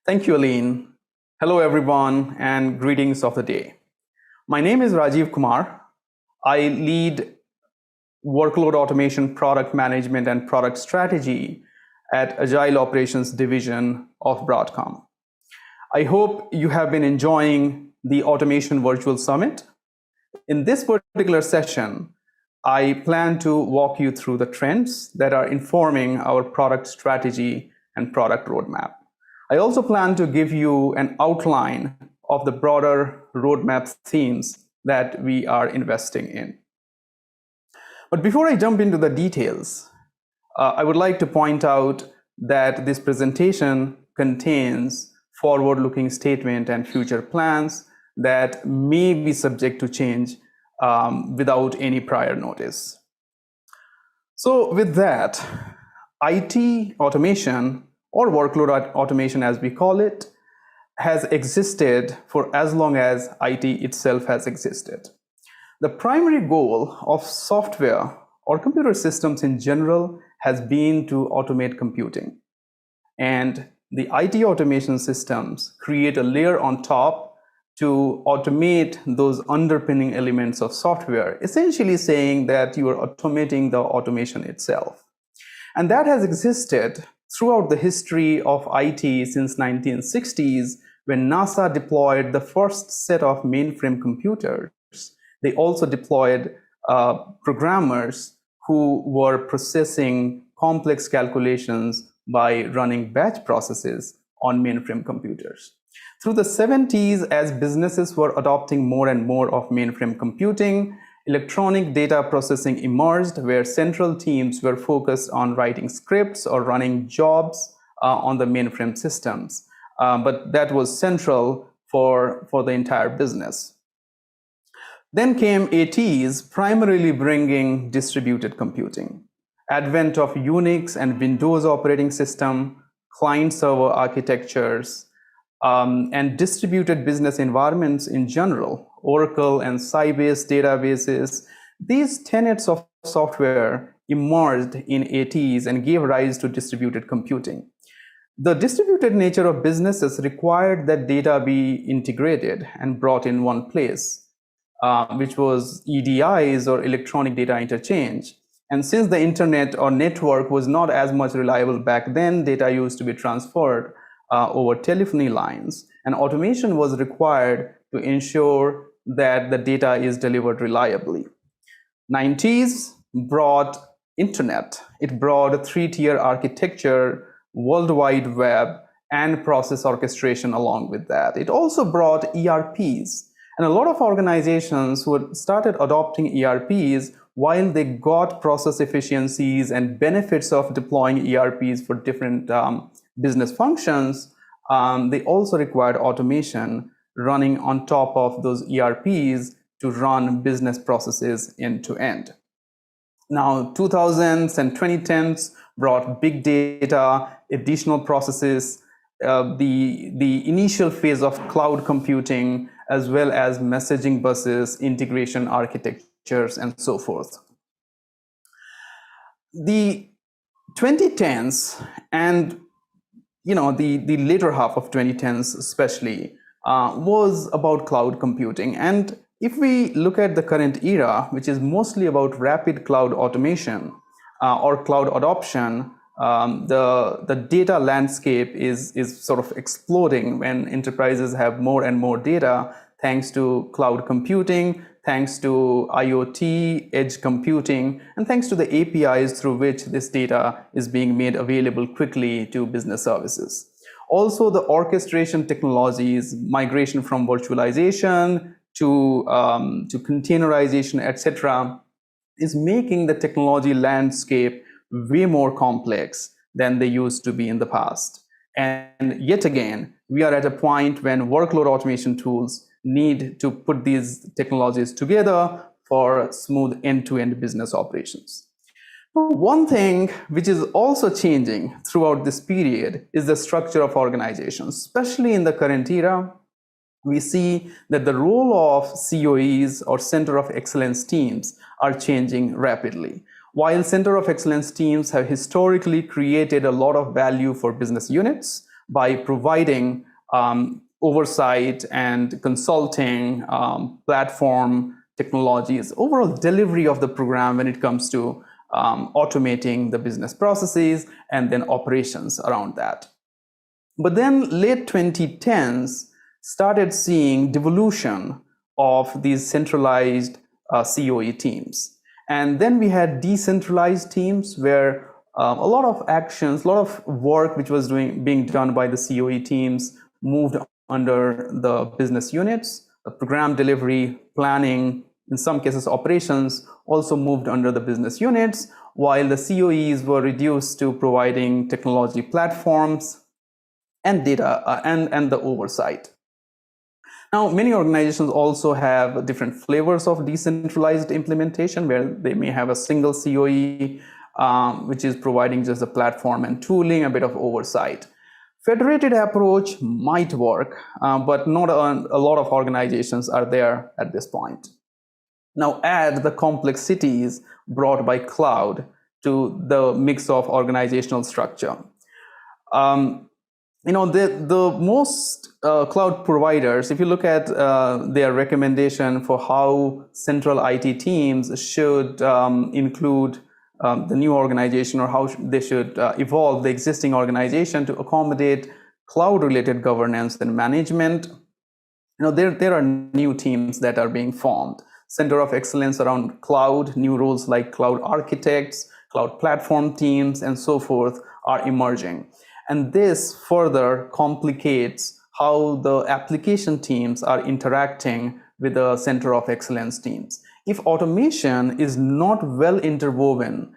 Thank you, Aline. Hello, everyone, and greetings of the day. My name is Rajiv Kumar. I lead workload automation, product management, and product strategy at Agile Operations Division of Broadcom. I hope you have been enjoying the Automation Virtual Summit. In this particular session, I plan to walk you through the trends that are informing our product strategy and product roadmap. I also plan to give you an outline of the broader roadmap themes that we are investing in. But before I jump into the details, I would like to point out that this presentation contains forward-looking statement and future plans that may be subject to change without any prior notice. So with that, IT automation, or workload automation as we call it, has existed for as long as IT itself has existed. The primary goal of software or computer systems in general has been to automate computing. And the IT automation systems create a layer on top to automate those underpinning elements of software, essentially saying that you are automating the automation itself. And that has existed throughout the history of IT since 1960s, when NASA deployed the first set of mainframe computers. They also deployed programmers who were processing complex calculations by running batch processes on mainframe computers. Through the 70s, as businesses were adopting more and more of mainframe computing, electronic data processing emerged, where central teams were focused on writing scripts or running jobs on the mainframe systems. But that was central for the entire business. Then came 80s, primarily bringing distributed computing. Advent of Unix and Windows operating system, client-server architectures, and distributed business environments in general, Oracle and Sybase databases. These tenets of software emerged in 80s and gave rise to distributed computing. The distributed nature of businesses required that data be integrated and brought in one place, which was EDIs, or electronic data interchange. And since the internet or network was not as much reliable back then, data used to be transferred over telephony lines, and automation was required to ensure that the data is delivered reliably. 90s brought internet. It brought a three-tier architecture, World Wide Web, and process orchestration along with that. It also brought ERPs. And a lot of organizations who started adopting ERPs, while they got process efficiencies and benefits of deploying ERPs for different business functions, they also required automation running on top of those ERPs to run business processes end to end. Now, 2000s and 2010s brought big data, additional processes, the initial phase of cloud computing, as well as messaging buses, integration architectures, and so forth. The 2010s and the later half of 2010s especially was about cloud computing. And if we look at the current era, which is mostly about rapid cloud automation or cloud adoption, the data landscape is sort of exploding when enterprises have more and more data thanks to cloud computing, thanks to IoT, edge computing, and thanks to the APIs through which this data is being made available quickly to business services. Also, the orchestration technologies, migration from virtualization to containerization, etc., is making the technology landscape way more complex than they used to be in the past. And yet again, we are at a point when workload automation tools need to put these technologies together for smooth end-to-end business operations. One thing which is also changing throughout this period is the structure of organizations. Especially in the current era, we see that the role of COEs, or Center of Excellence teams, are changing rapidly. While Center of Excellence teams have historically created a lot of value for business units, by providing oversight and consulting, platform technologies, overall delivery of the program when it comes to automating the business processes and then operations around that. But then late 2010s started seeing devolution of these centralized COE teams. And then we had decentralized teams where a lot of actions, a lot of work which was being done by the COE teams moved under the business units. The program delivery, planning, in some cases operations, also moved under the business units, while the COEs were reduced to providing technology platforms and data and the oversight. Now, many organizations also have different flavors of decentralized implementation, where they may have a single COE, which is providing just the platform and tooling, a bit of oversight. Federated approach might work, but not a lot of organizations are there at this point. Now add the complexities brought by cloud to the mix of organizational structure. The most cloud providers, if you look at their recommendation for how central IT teams should include the new organization, or how they should evolve the existing organization to accommodate cloud-related governance and management, there are new teams that are being formed. Center of excellence around cloud, new roles like cloud architects, cloud platform teams, and so forth are emerging. And this further complicates how the application teams are interacting with the center of excellence teams. If automation is not well interwoven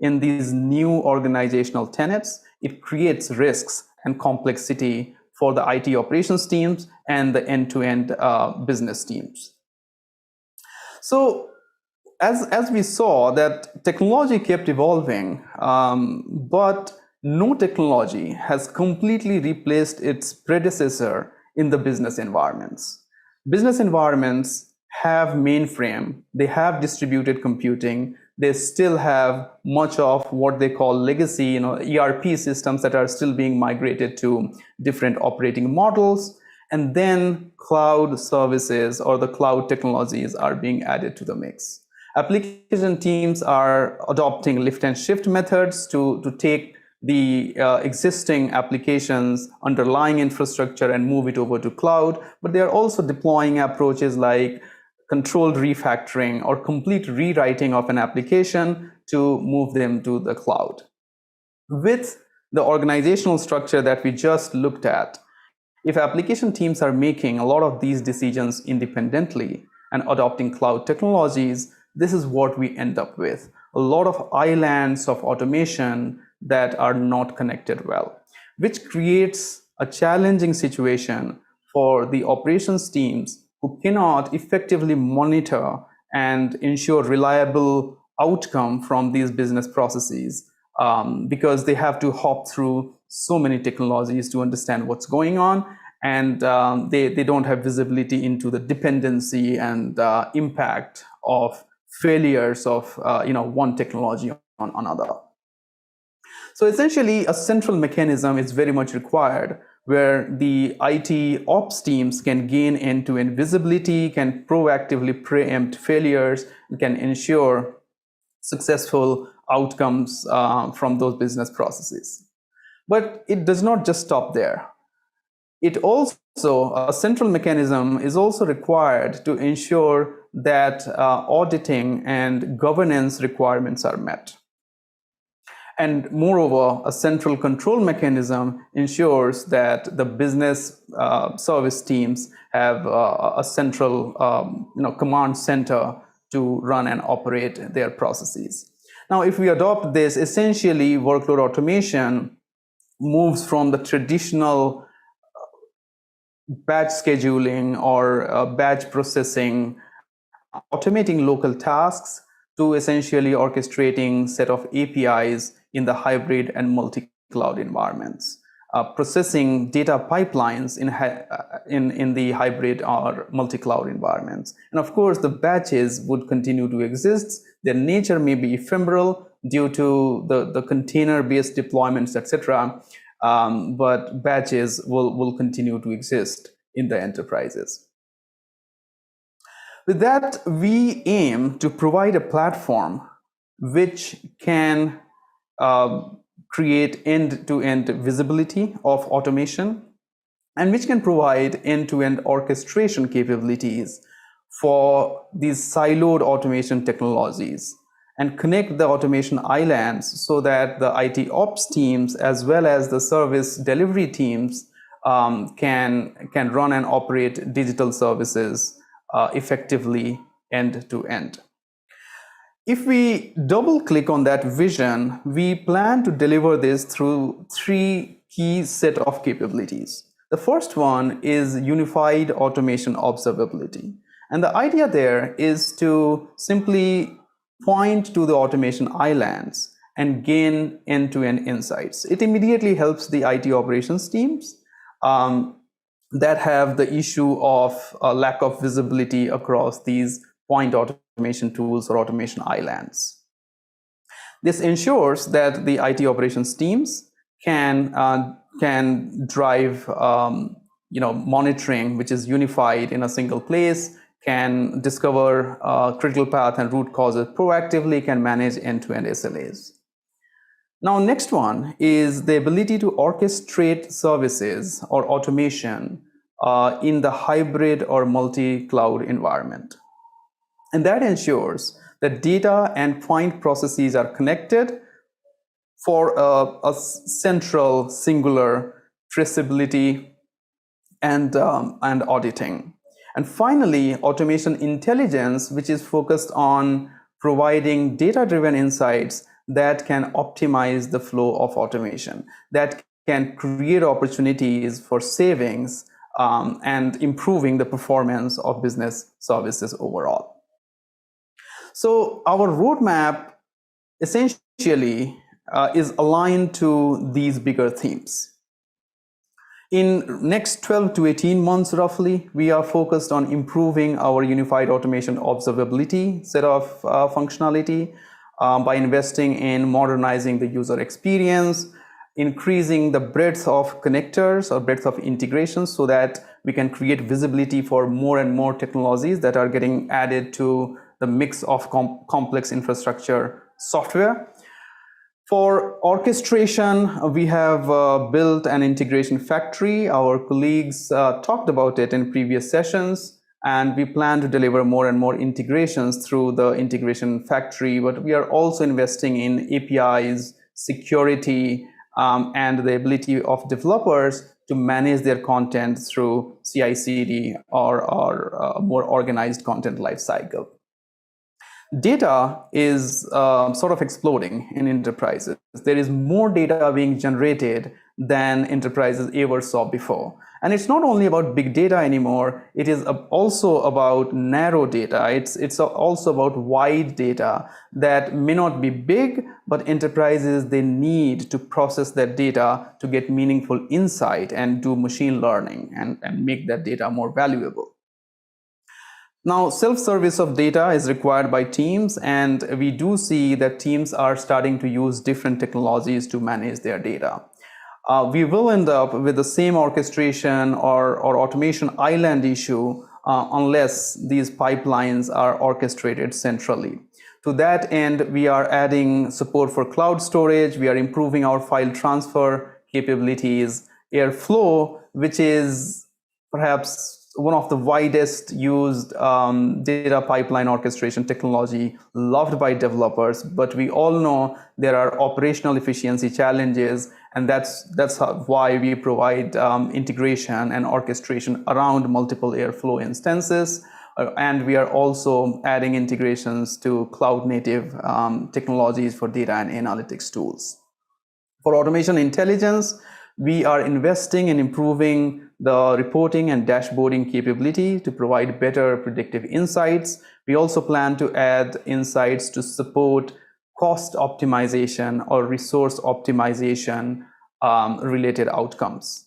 in these new organizational tenets, it creates risks and complexity for the IT operations teams and the end-to-end business teams. So as we saw, that technology kept evolving, but no technology has completely replaced its predecessor in the business environments. Business environments have mainframe, they have distributed computing, they still have much of what they call legacy, ERP systems that are still being migrated to different operating models. And then cloud services or the cloud technologies are being added to the mix. Application teams are adopting lift and shift methods to take the existing applications underlying infrastructure and move it over to cloud, but they are also deploying approaches like controlled refactoring or complete rewriting of an application to move them to the cloud. With the organizational structure that we just looked at, if application teams are making a lot of these decisions independently and adopting cloud technologies, this is what we end up with. A lot of islands of automation that are not connected well, which creates a challenging situation for the operations teams who cannot effectively monitor and ensure reliable outcome from these business processes, because they have to hop through so many technologies to understand what's going on, and they don't have visibility into the dependency and impact of failures of one technology on another. So essentially, a central mechanism is very much required, where the IT ops teams can gain end-to-end visibility, can proactively preempt failures, and can ensure successful outcomes from those business processes. But it does not just stop there. It also, a central mechanism is also required to ensure that auditing and governance requirements are met. And moreover, a central control mechanism ensures that the business service teams have a central command center to run and operate their processes. Now, if we adopt this, essentially workload automation moves from the traditional batch scheduling or batch processing, automating local tasks, to essentially orchestrating set of APIs in the hybrid and multi-cloud environments, processing data pipelines in the hybrid or multi-cloud environments. And of course, the batches would continue to exist. Their nature may be ephemeral due to the container-based deployments, etc. but batches will continue to exist in the enterprises. With that, we aim to provide a platform which can create end-to-end visibility of automation and which can provide end-to-end orchestration capabilities for these siloed automation technologies and connect the automation islands so that the IT ops teams as well as the service delivery teams can run and operate digital services effectively end to end. If we double click on that vision, we plan to deliver this through three key set of capabilities. The first one is unified automation observability. And the idea there is to simply point to the automation islands and gain end-to-end insights. It immediately helps the IT operations teams that have the issue of a lack of visibility across these point automation tools or automation islands. This ensures that the IT operations teams can drive monitoring, which is unified in a single place, can discover critical path and root causes proactively, can manage end-to-end SLAs. Now, next one is the ability to orchestrate services or automation in the hybrid or multi-cloud environment. And that ensures that data and point processes are connected for a central, singular traceability and auditing. And finally, automation intelligence, which is focused on providing data-driven insights that can optimize the flow of automation, that can create opportunities for savings and improving the performance of business services overall. So our roadmap essentially is aligned to these bigger themes. In next 12 to 18 months, roughly, we are focused on improving our unified automation observability set of functionality by investing in modernizing the user experience, increasing the breadth of connectors or breadth of integrations so that we can create visibility for more and more technologies that are getting added to the mix of complex infrastructure software. For orchestration, we have built an integration factory. Our colleagues talked about it in previous sessions, and we plan to deliver more and more integrations through the integration factory. But we are also investing in APIs, security, and the ability of developers to manage their content through CI/CD or a more organized content lifecycle. Data is sort of exploding in enterprises. There is more data being generated than enterprises ever saw before. And it's not only about big data anymore, it is also about narrow data. It's also about wide data that may not be big, but enterprises, they need to process that data to get meaningful insight and do machine learning and make that data more valuable. Now, self-service of data is required by teams, and we do see that teams are starting to use different technologies to manage their data. We will end up with the same orchestration or automation island issue unless these pipelines are orchestrated centrally. To that end, we are adding support for cloud storage. We are improving our file transfer capabilities. Airflow, which is perhaps one of the widest used data pipeline orchestration technology, loved by developers, but we all know there are operational efficiency challenges, and that's why we provide integration and orchestration around multiple Airflow instances. And we are also adding integrations to cloud native technologies for data and analytics tools. For automation intelligence, we are investing in improving the reporting and dashboarding capability to provide better predictive insights. We also plan to add insights to support cost optimization or resource optimization related outcomes.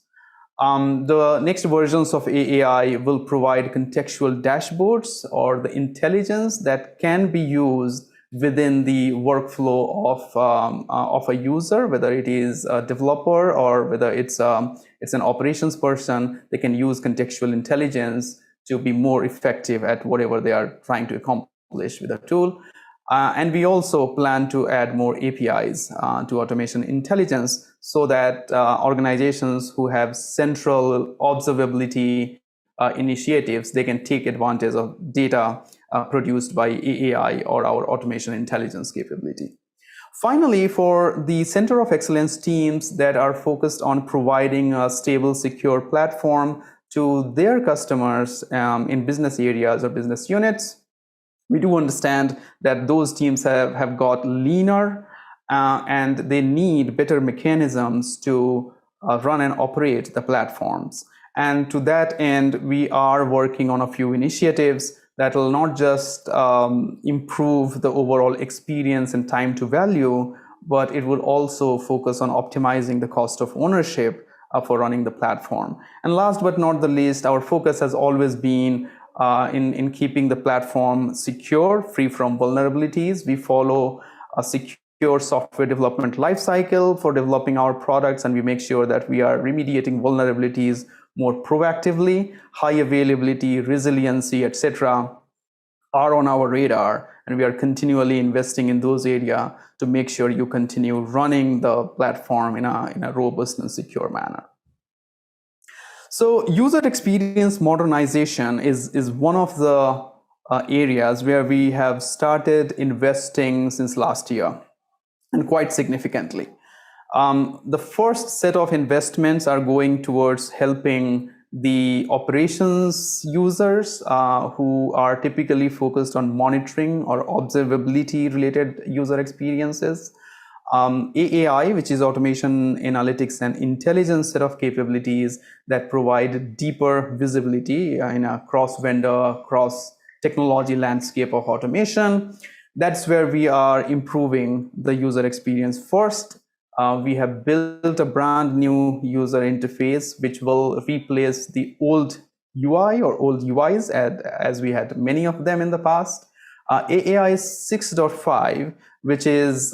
The next versions of AAI will provide contextual dashboards or the intelligence that can be used within the workflow of a user, whether it is a developer or whether it's an operations person. They can use contextual intelligence to be more effective at whatever they are trying to accomplish with a tool. And we also plan to add more APIs to automation intelligence so that organizations who have central observability initiatives, they can take advantage of data produced by AI or our automation intelligence capability. Finally, for the Center of Excellence teams that are focused on providing a stable, secure platform to their customers in business areas or business units, we do understand that those teams have got leaner and they need better mechanisms to run and operate the platforms. And to that end, we are working on a few initiatives that will not just improve the overall experience and time to value, but it will also focus on optimizing the cost of ownership for running the platform. And last but not the least, our focus has always been in keeping the platform secure, free from vulnerabilities. We follow a secure software development lifecycle for developing our products, and we make sure that we are remediating vulnerabilities more proactively. High availability, resiliency, etc. are on our radar, and we are continually investing in those areas to make sure you continue running the platform in a robust and secure manner. So user experience modernization is one of the areas where we have started investing since last year, and quite significantly. The first set of investments are going towards helping the operations users who are typically focused on monitoring or observability related user experiences. AAI, which is automation, analytics, and intelligence set of capabilities that provide deeper visibility in a cross-vendor, cross-technology landscape of automation. That's where we are improving the user experience first. We have built a brand new user interface which will replace the old UI or old UIs as we had many of them in the past. AAI 6.5, which is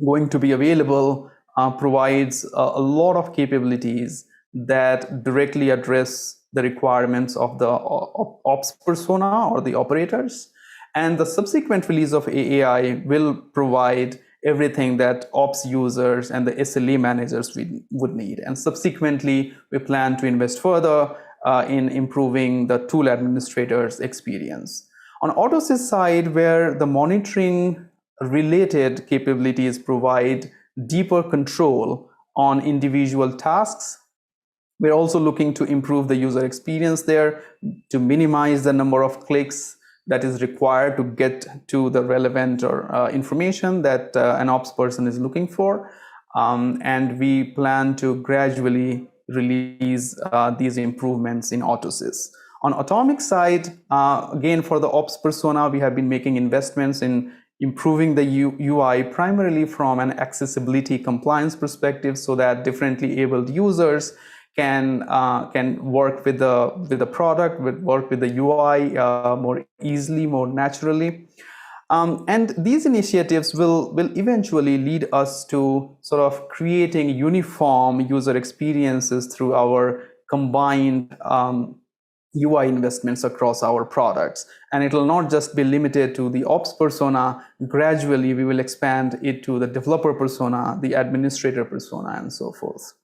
going to be available, provides a lot of capabilities that directly address the requirements of the ops persona or the operators. And the subsequent release of AAI will provide everything that ops users and the SLA managers would need. And subsequently, we plan to invest further in improving the tool administrators' experience. On Autosys side, where the monitoring related capabilities provide deeper control on individual tasks, we're also looking to improve the user experience there to minimize the number of clicks that is required to get to the relevant or information that an ops person is looking for. And we plan to gradually release these improvements in Autosys. On Atomic side, again, for the ops persona, we have been making investments in improving the UI primarily from an accessibility compliance perspective so that differently abled users can work with the product, work with the UI more easily, more naturally. And these initiatives will eventually lead us to sort of creating uniform user experiences through our combined UI investments across our products. And it will not just be limited to the ops persona. Gradually, we will expand it to the developer persona, the administrator persona, and so forth.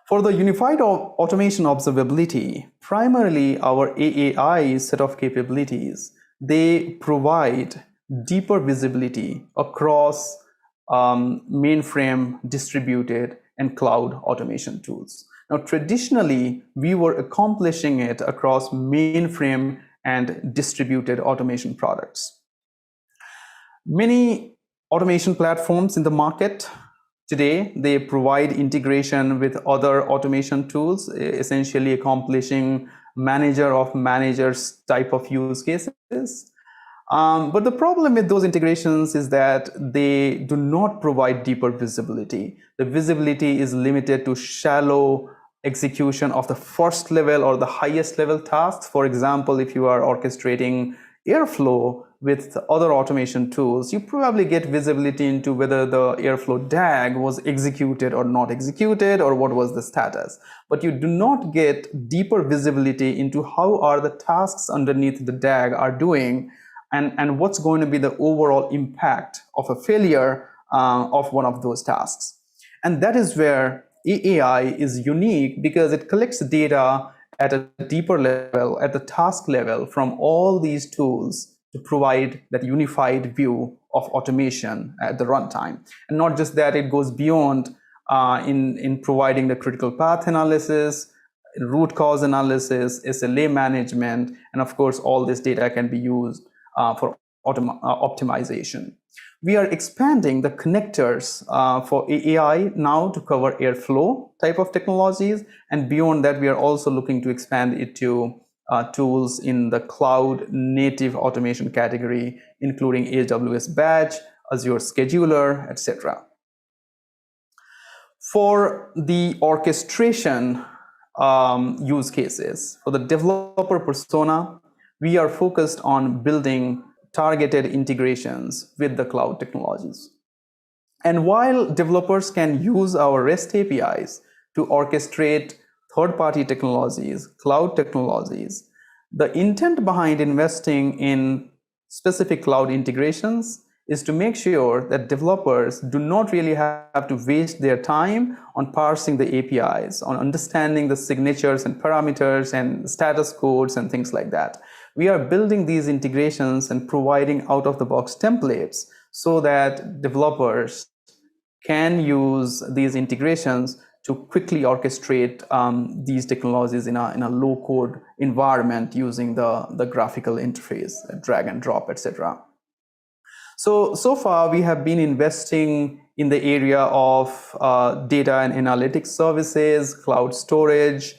For the unified automation observability, primarily our AAI set of capabilities, they provide deeper visibility across mainframe, distributed, and cloud automation tools. Now, traditionally, we were accomplishing it across mainframe and distributed automation products. Many automation platforms in the market today, they provide integration with other automation tools, essentially accomplishing manager of managers type of use cases. But the problem with those integrations is that they do not provide deeper visibility. The visibility is limited to shallow execution of the first level or the highest level tasks. For example, if you are orchestrating Airflow with other automation tools, you probably get visibility into whether the Airflow DAG was executed or not executed, or what was the status. But you do not get deeper visibility into how are the tasks underneath the DAG are doing, and what's going to be the overall impact of a failure of one of those tasks. And that is where AAI is unique, because it collects data at a deeper level, at the task level, from all these tools to provide that unified view of automation at the runtime. And not just that, it goes beyond in providing the critical path analysis, root cause analysis, SLA management, and of course, all this data can be used for optimization. We are expanding the connectors for AAI now to cover Airflow type of technologies. And beyond that, we are also looking to expand it to tools in the cloud native automation category, including AWS Batch, Azure Scheduler, etc. For the orchestration use cases, for the developer persona, we are focused on building targeted integrations with the cloud technologies. And while developers can use our REST APIs to orchestrate third-party technologies, cloud technologies, the intent behind investing in specific cloud integrations is to make sure that developers do not really have to waste their time on parsing the APIs, on understanding the signatures and parameters and status codes and things like that. We are building these integrations and providing out-of-the-box templates so that developers can use these integrations to quickly orchestrate these technologies in a low-code environment using the graphical interface, drag and drop, etc. So far, we have been investing in the area of data and analytics services, cloud storage.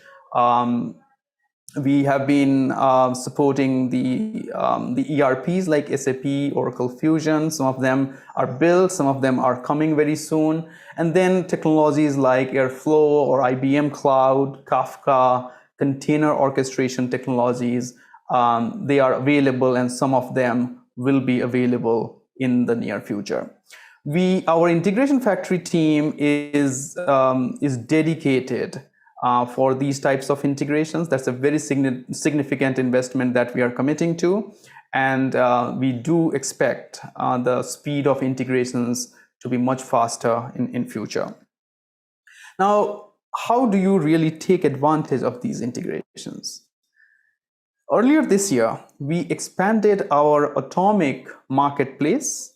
We have been supporting the ERPs like SAP, Oracle Fusion. Some of them are built, some of them are coming very soon. And then technologies like Airflow or IBM Cloud, Kafka, container orchestration technologies, they are available, and some of them will be available in the near future. Our integration factory team is dedicated for these types of integrations. That's a very significant investment that we are committing to. And we do expect the speed of integrations to be much faster in future. Now, how do you really take advantage of these integrations? Earlier this year, we expanded our Atomic marketplace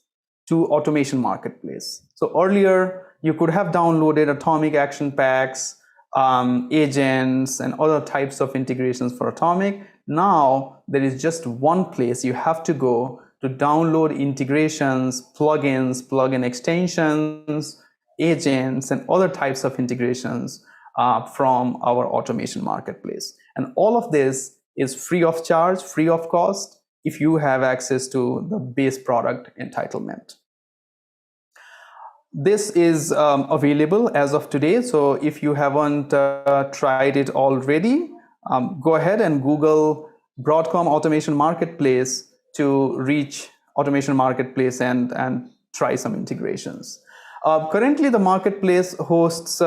to Automation Marketplace. So earlier, you could have downloaded Atomic action packs, agents, and other types of integrations for Atomic. Now, there is just one place you have to go to download integrations, plugins, plugin extensions, agents, and other types of integrations from our Automation Marketplace. And all of this is free of charge, free of cost, if you have access to the base product entitlement. This is available as of today. So if you haven't tried it already, go ahead and Google Broadcom Automation Marketplace to reach Automation Marketplace and try some integrations. Currently, the marketplace hosts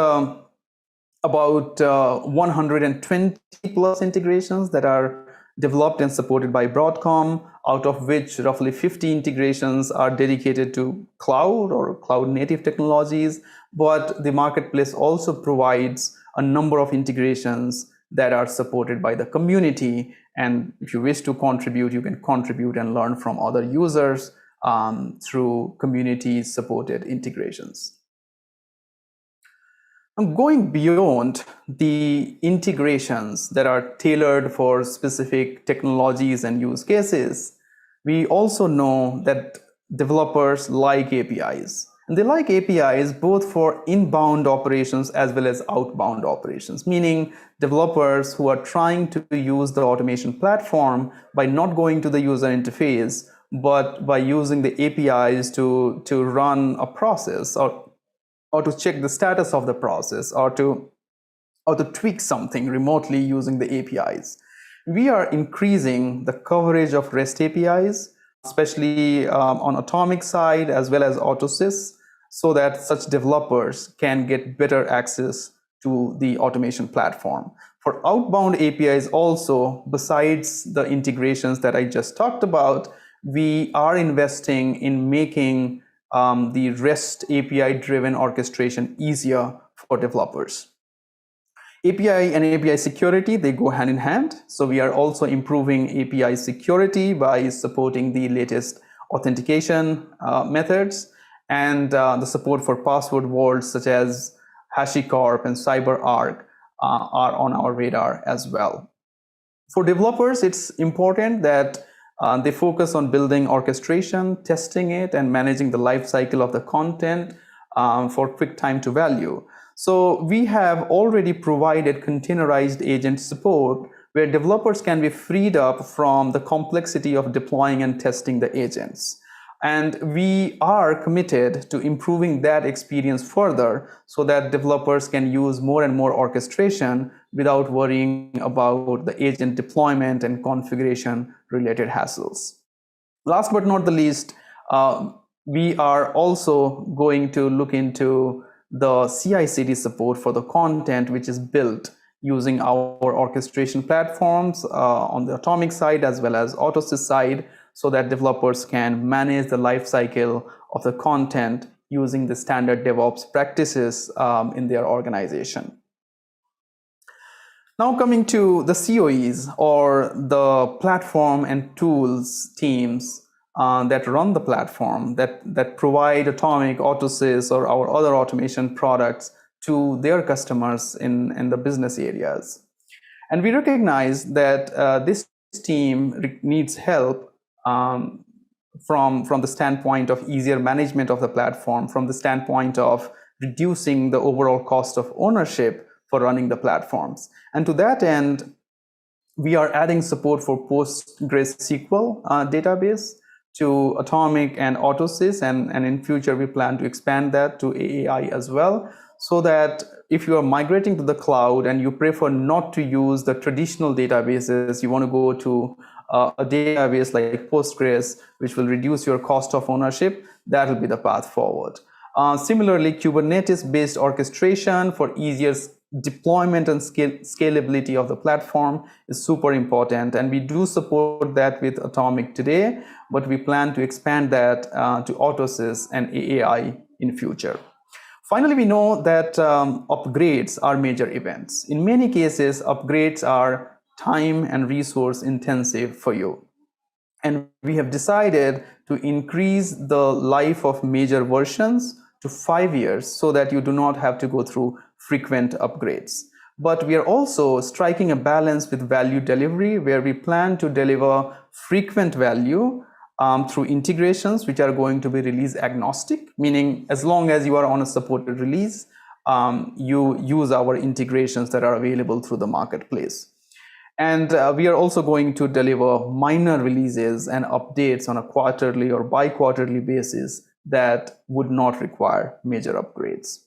about 120 plus integrations that are developed and supported by Broadcom, out of which roughly 50 integrations are dedicated to cloud or cloud native technologies. But the marketplace also provides a number of integrations that are supported by the community. And if you wish to contribute, you can contribute and learn from other users through community supported integrations. And going beyond the integrations that are tailored for specific technologies and use cases, we also know that developers like APIs. And they like APIs both for inbound operations as well as outbound operations, meaning developers who are trying to use the automation platform by not going to the user interface, but by using the APIs to run a process or to check the status of the process, or to tweak something remotely using the APIs. we are increasing the coverage of REST APIs, especially on Atomic side as well as Autosys, so that such developers can get better access to the automation platform. For outbound APIs also, besides the integrations that I just talked about, we are investing in making the REST API-driven orchestration easier for developers. API and API security, they go hand in hand. So we are also improving API security by supporting the latest authentication methods, and the support for password vaults such as HashiCorp and CyberArk are on our radar as well. For developers, it's important that they focus on building orchestration, testing it, and managing the life cycle of the content for quick time to value. So we have already provided containerized agent support where developers can be freed up from the complexity of deploying and testing the agents. And we are committed to improving that experience further so that developers can use more and more orchestration without worrying about the agent deployment and configuration related hassles. Last but not the least, we are also going to look into the CI/CD support for the content which is built using our orchestration platforms on the Atomic side as well as Autosys side, so that developers can manage the life cycle of the content using the standard DevOps practices in their organization. Now coming to the COEs, or the platform and tools teams that run the platform, that provide Atomic, Autosys, or our other automation products to their customers in the business areas. And we recognize that this team needs help from the standpoint of easier management of the platform, from the standpoint of reducing the overall cost of ownership for running the platforms. And to that end, we are adding support for PostgreSQL database to Atomic and Autosys, and in future we plan to expand that to AAI as well, so that if you are migrating to the cloud and you prefer not to use the traditional databases, you want to go to a database like Postgres, which will reduce your cost of ownership, that will be the path forward. Similarly, Kubernetes-based orchestration for easier deployment and scalability of the platform is super important, and we do support that with Atomic today, but we plan to expand that to Autosys and AAI in future. Finally, we know that upgrades are major events. In many cases, upgrades are time and resource intensive for you. And we have decided to increase the life of major versions to 5 years so that you do not have to go through frequent upgrades. But we are also striking a balance with value delivery, where we plan to deliver frequent value through integrations which are going to be release agnostic, meaning as long as you are on a supported release, you use our integrations that are available through the marketplace. And we are also going to deliver minor releases and updates on a quarterly or bi-quarterly basis that would not require major upgrades.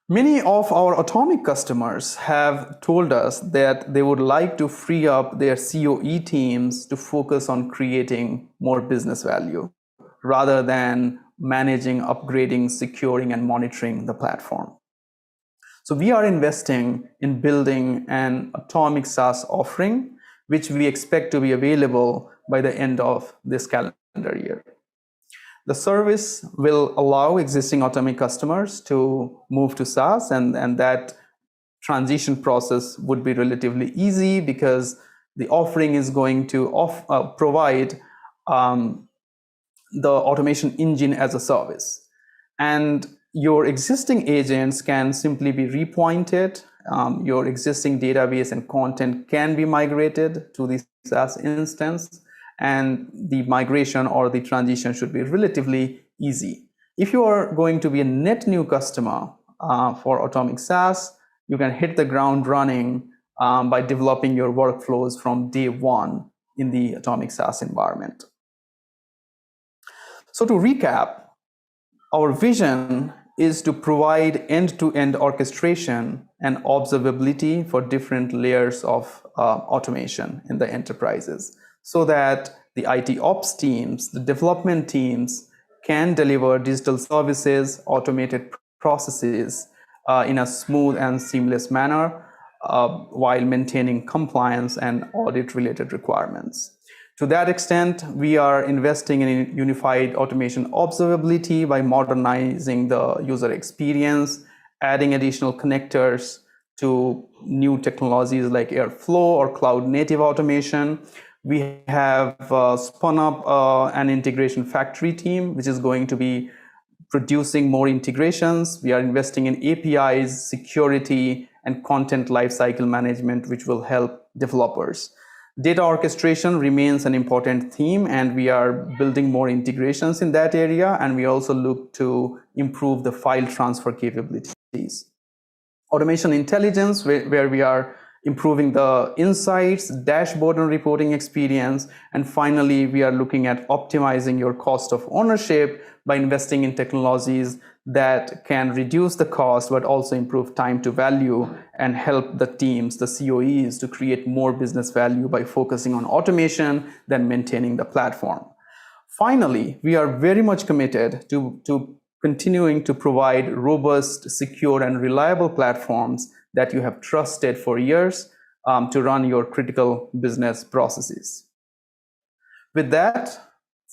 Many of our Atomic customers have told us that they would like to free up their COE teams to focus on creating more business value rather than managing, upgrading, securing, and monitoring the platform. So we are investing in building an Atomic SaaS offering, which we expect to be available by the end of this calendar year. The service will allow existing Atomic customers to move to SaaS, and that transition process would be relatively easy because the offering is going to provide the automation engine as a service. And your existing agents can simply be repointed. Your existing database and content can be migrated to the SaaS instance, and the migration or the transition should be relatively easy. If you are going to be a net new customer for Atomic SaaS, you can hit the ground running by developing your workflows from day one in the Atomic SaaS environment. So to recap, our vision is to provide end-to-end orchestration and observability for different layers of automation in the enterprises, so that the IT ops teams, the development teams can deliver digital services, automated processes in a smooth and seamless manner while maintaining compliance and audit-related requirements. To that extent, we are investing in unified automation observability by modernizing the user experience, adding additional connectors to new technologies like Airflow or cloud native automation. We have spun up an integration factory team, which is going to be producing more integrations. We are investing in APIs, security, and content lifecycle management, which will help developers. Data orchestration remains an important theme, and we are building more integrations in that area, and we also look to improve the file transfer capabilities. Automation intelligence, where we are improving the insights, dashboard and reporting experience. And finally, we are looking at optimizing your cost of ownership by investing in technologies that can reduce the cost, but also improve time to value and help the teams, the COEs, to create more business value by focusing on automation than maintaining the platform. Finally, we are very much committed to continuing to provide robust, secure, and reliable platforms that you have trusted for years to run your critical business processes. With that,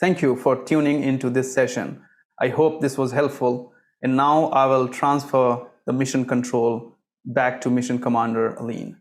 thank you for tuning into this session. I hope this was helpful. And now I will transfer the mission control back to Mission Commander Aline.